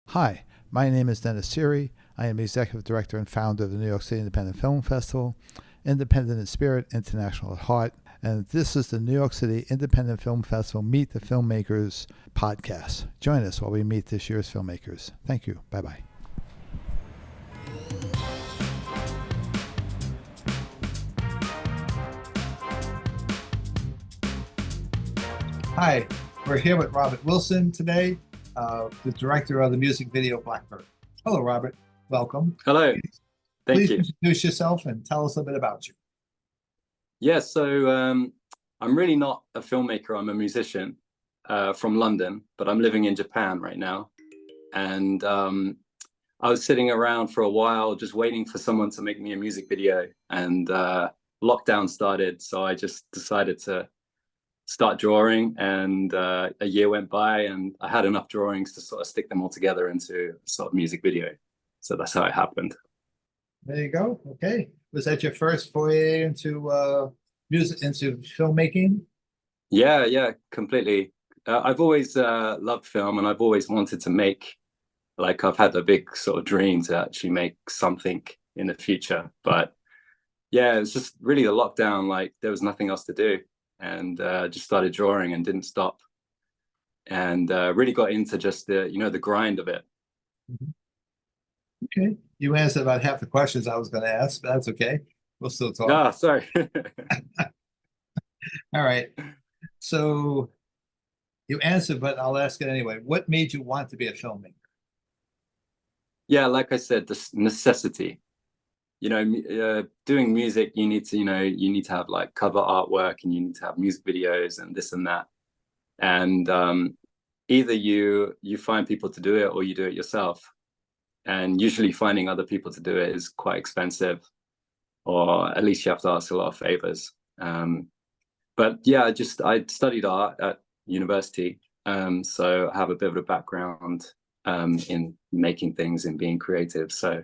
Hi, my name is Dennis Siri. I am Executive Director and founder of the New York City Independent Film Festival, Independent in Spirit, International at Heart, and this is the New York City Independent Film Festival Meet the Filmmakers podcast. Join us while we meet this year's filmmakers. Thank you. Bye-bye. Hi, we're here with Robert Wilson today, the director of the music video Blackbird. Hello, Robert. Welcome. Hello. Thank Please you. introduce yourself and tell us a bit about you. Yeah, so I'm really not a filmmaker. I'm a musician from London, but I'm living in Japan right now. And I was sitting around for a while just waiting for someone to make me a music video. And lockdown started, so I just decided to start drawing. And a year went by and I had enough drawings to sort of stick them all together into a sort of music video. So that's how it happened. There you go. Okay. Was that your first foray into music, into filmmaking? Yeah, completely. I've always loved film, and I've always wanted to make, like, I've had a big sort of dream to actually make something in the future. But yeah, it's just really the lockdown, like there was nothing else to do, and just started drawing and didn't stop, and really got into just the grind of it. Mhm. Okay. You answered about half the questions I was going to ask, but that's okay. We'll still talk. Ah, sorry. All right. So you answered, but I'll ask it anyway. What made you want to be a filmmaker? Yeah, like I said, this necessity. Doing music, you need to have like cover artwork, and you need to have music videos and this and that. And either you find people to do it or you do it yourself. And usually finding other people to do it is quite expensive, or at least you have to ask a lot of favors. But yeah, I studied art at university, so I have a bit of a background in making things and being creative. So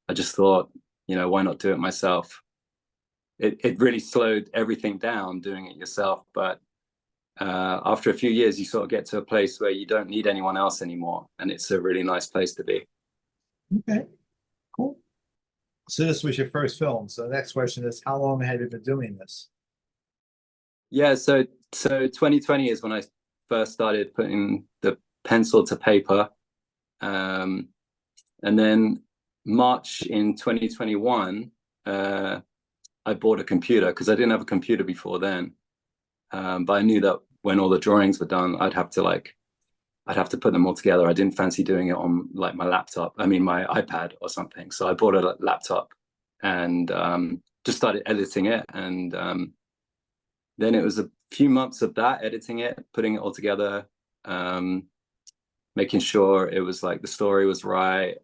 I just thought, why not do it myself? It really slowed everything down doing it yourself, but after a few years, you sort of get to a place where you don't need anyone else anymore, and it's a really nice place to be. Okay, cool. So this was your first film. So the next question is, how long have you been doing this? Yeah, so 2020 is when I first started putting the pencil to paper, and then March in 2021, I bought a computer because I didn't have a computer before then. But I knew that when all the drawings were done, I'd have to put them all together. I didn't fancy doing it on like my iPad or something. So I bought a laptop and just started editing it. And then it was a few months of that, editing it, putting it all together, making sure it was like the story was right,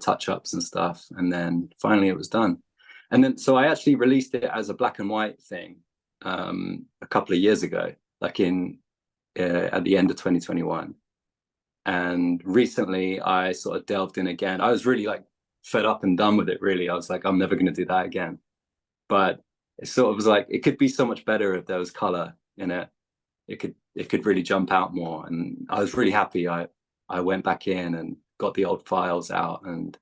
touch-ups and stuff. And then finally it was done. And then, so I actually released it as a black and white thing a couple of years ago, like at the end of 2021. And recently I sort of delved in again. I was really like fed up and done with it, really. I was like, I'm never going to do that again. But it sort of was like, it could be so much better if there was color in it. It could really jump out more. And I was really happy. I went back in and got the old files out and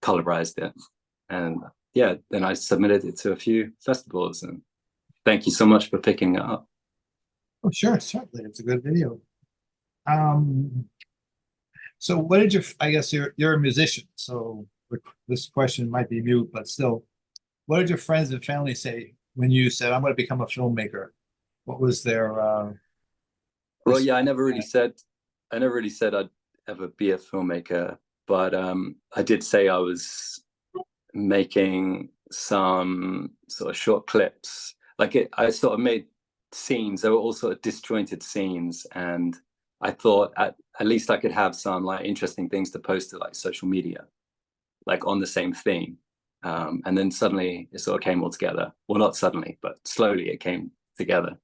colorized it. And yeah, then I submitted it to a few festivals, and thank you so much for picking it up. Oh, sure, certainly. It's a good video. So what did I guess you're a musician, so this question might be mute, but still, what did your friends and family say when you said, I'm going to become a filmmaker? What was their Well, yeah, I never really said I'd ever be a filmmaker, but I did say I was making some sort of short clips. I sort of made scenes. They were all sort of disjointed scenes, and I thought at least I could have some like interesting things to post to like social media, like on the same theme. And then suddenly it sort of came all together. Well, not suddenly, but slowly it came together.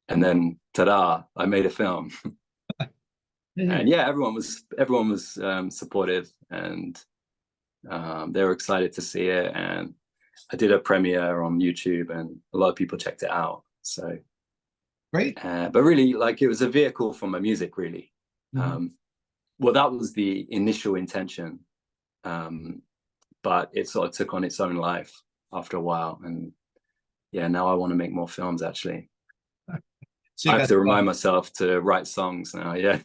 And then ta-da, I made a film. And yeah, everyone was supportive, and they were excited to see it. And I did a premiere on YouTube, and a lot of people checked it out. So great. but really, like, it was a vehicle for my music, really. Mm-hmm. Well, that was the initial intention, but it sort of took on its own life after a while. And yeah, now I want to make more films, actually. So I have to remind myself to write songs now. Yeah.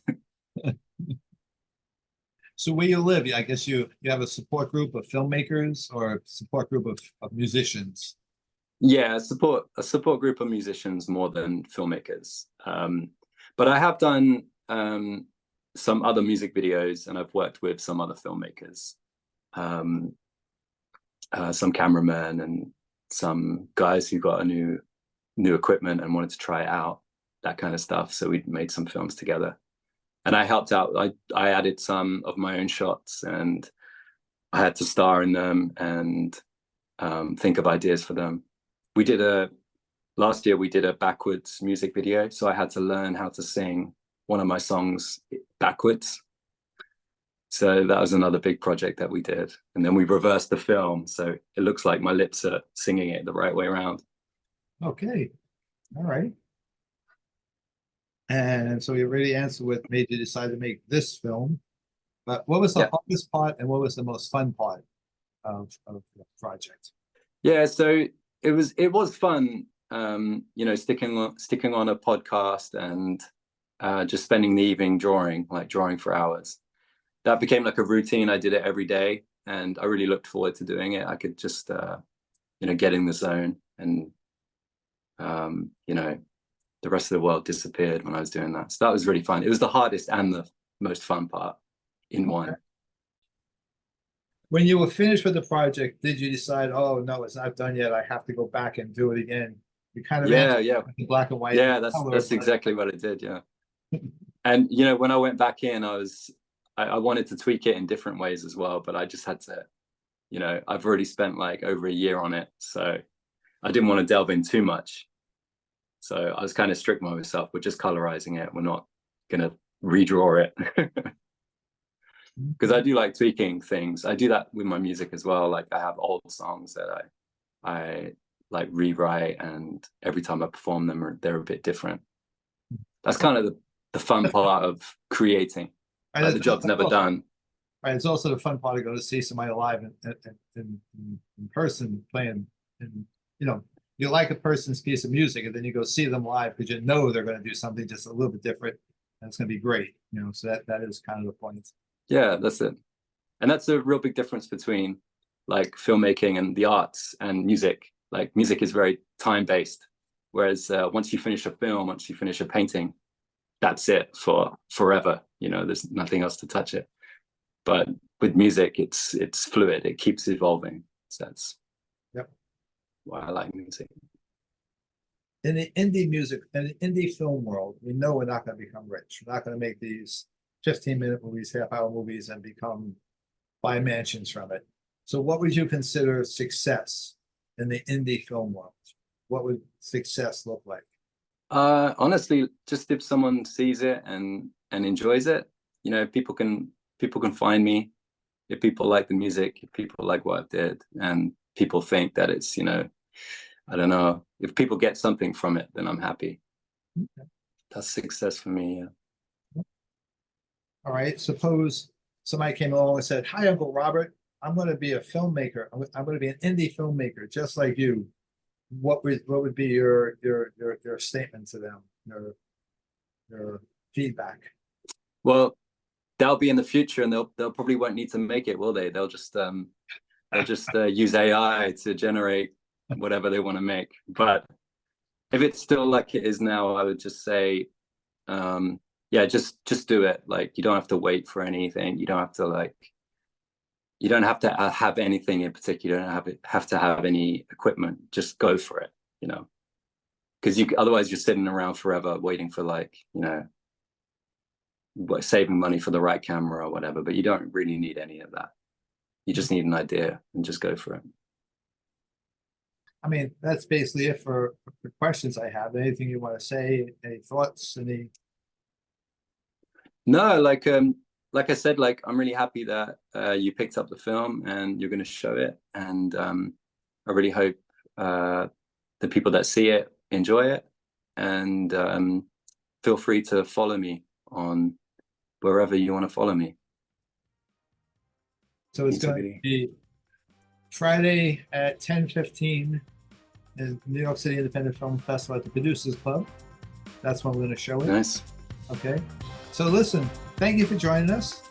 So where you live, I guess you have a support group of filmmakers or a support group of musicians. Yeah, a support group of musicians more than filmmakers. But I have done some other music videos, and I've worked with some other filmmakers, some cameramen, and some guys who got a new equipment and wanted to try it out, that kind of stuff. So we made some films together, and I helped out. I added some of my own shots, and I had to star in them and think of ideas for them. Last year we did a backwards music video, so I had to learn how to sing one of my songs backwards. So that was another big project that we did. And then we reversed the film, so it looks like my lips are singing it the right way around. Okay. All right. And so you already answered what made you decide to make this film. But what was the hardest part and what was the most fun part of the project? Yeah, so it was fun, sticking on a podcast and just spending the evening drawing for hours. That became like a routine. I did it every day, and I really looked forward to doing it. I could just get in the zone, and the rest of the world disappeared when I was doing that. So that was really fun. It was the hardest and the most fun part in one. When you were finished with the project, did you decide, oh no, it's not done yet, I have to go back and do it again? You kind of in black and white. Yeah, that's exactly what I did. Yeah. And when I went back in, I wanted to tweak it in different ways as well, but I just had to, I've already spent like over a year on it, so I didn't want to delve in too much. So I was kind of strict with myself. We're just colorizing it. We're not gonna redraw it. Because I do like tweaking things. I do that with my music as well. Like I have old songs that I like rewrite, and every time I perform them, they're a bit different. That's kind of the fun part of creating. Like the job's never done. Right. It's also the fun part of going to see somebody live in person playing. And you like a person's piece of music, and then you go see them live because they're going to do something just a little bit different, and it's going to be great. So that is kind of the point. Yeah, that's it. And that's a real big difference between like filmmaking and the arts and music. Like music is very time-based, whereas once you finish a film, once you finish a painting, that's it for forever. There's nothing else to touch it. But with music, it's fluid. It keeps evolving. So that's why I like music. In the indie music and the indie film world, we know we're not going to become rich. We're not going to make these 15-minute movies, half-hour movies, and buy mansions from it. So what would you consider success in the indie film world? What would success look like? Honestly, just if someone sees it and enjoys it, people can find me. If people like the music, if people like what I did, and people think that it's, I don't know, if people get something from it, then I'm happy. Okay. That's success for me. Yeah. All right. Suppose somebody came along and said, "Hi, Uncle Robert. I'm going to be a filmmaker. I'm going to be an indie filmmaker, just like you." What would be your statement to them? Your feedback? Well, they'll be in the future, and they'll probably won't need to make it, will they? They'll just use AI to generate whatever they want to make. But if it's still like it is now, I would just say, just do it. Like you don't have to wait for anything. You don't have to you don't have to have anything in particular. You don't have to have any equipment. Just go for it, because otherwise you're sitting around forever waiting for saving money for the right camera or whatever. But you don't really need any of that. You just need an idea and just go for it. I mean, that's basically it for questions I have. Anything you want to say? Any thoughts? No, like I said, I'm really happy that you picked up the film and you're going to show it. And I really hope the people that see it enjoy it. And feel free to follow me on wherever you want to follow me. So it's going to be Friday at 10:15 in New York City Independent Film Festival at the Producers Club. That's when we're going to show it. Nice. Okay. So listen, thank you for joining us.